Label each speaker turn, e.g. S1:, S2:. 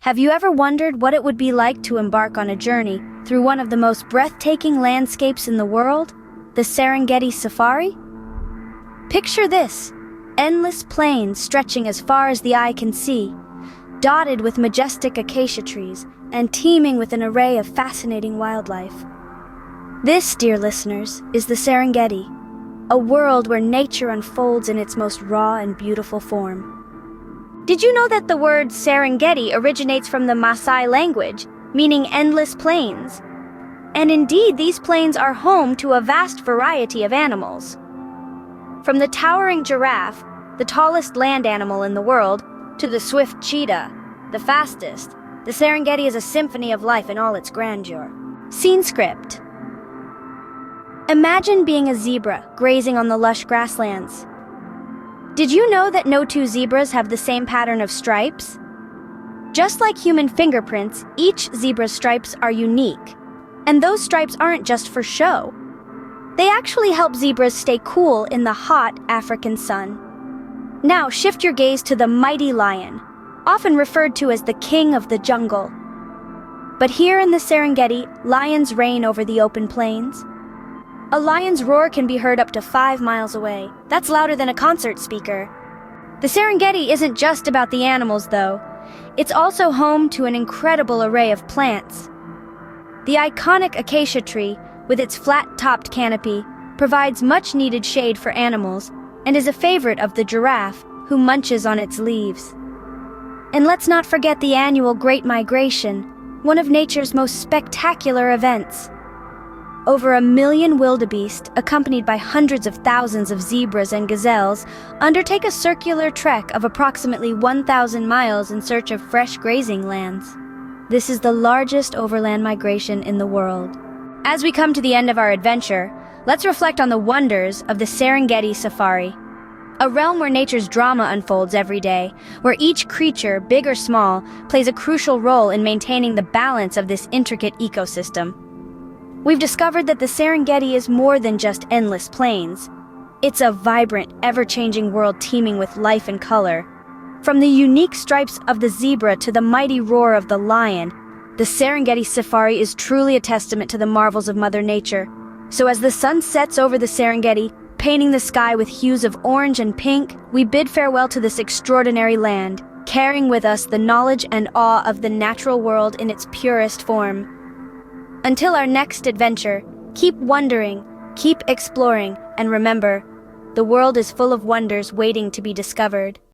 S1: Have you ever wondered what it would be like to embark on a journey through one of the most breathtaking landscapes in the world, the Serengeti Safari? Picture this: endless plains stretching as far as the eye can see, dotted with majestic acacia trees and teeming with an array of fascinating wildlife. This, dear listeners, is the Serengeti, a world where nature unfolds in its most raw and beautiful form. Did you know that the word Serengeti originates from the Maasai language, meaning endless plains? And indeed, these plains are home to a vast variety of animals. From the towering giraffe, the tallest land animal in the world, to the swift cheetah, the fastest, the Serengeti is a symphony of life in all its grandeur. Scene script. Imagine being a zebra grazing on the lush grasslands. Did you know that no two zebras have the same pattern of stripes? Just like human fingerprints, each zebra's stripes are unique. And those stripes aren't just for show. They actually help zebras stay cool in the hot African sun. Now shift your gaze to the mighty lion, often referred to as the king of the jungle. But here in the Serengeti, lions reign over the open plains. A lion's roar can be heard up to 5 miles away. That's louder than a concert speaker. The Serengeti isn't just about the animals, though. It's also home to an incredible array of plants. The iconic acacia tree, with its flat-topped canopy, provides much-needed shade for animals and is a favorite of the giraffe, who munches on its leaves. And let's not forget the annual Great Migration, one of nature's most spectacular events. Over 1 million wildebeest, accompanied by hundreds of thousands of zebras and gazelles, undertake a circular trek of approximately 1,000 miles in search of fresh grazing lands. This is the largest overland migration in the world. As we come to the end of our adventure, let's reflect on the wonders of the Serengeti Safari, a realm where nature's drama unfolds every day, where each creature, big or small, plays a crucial role in maintaining the balance of this intricate ecosystem. We've discovered that the Serengeti is more than just endless plains. It's a vibrant, ever-changing world teeming with life and color. From the unique stripes of the zebra to the mighty roar of the lion, the Serengeti Safari is truly a testament to the marvels of Mother Nature. So as the sun sets over the Serengeti, painting the sky with hues of orange and pink, we bid farewell to this extraordinary land, carrying with us the knowledge and awe of the natural world in its purest form. Until our next adventure, keep wondering, keep exploring, and remember, the world is full of wonders waiting to be discovered.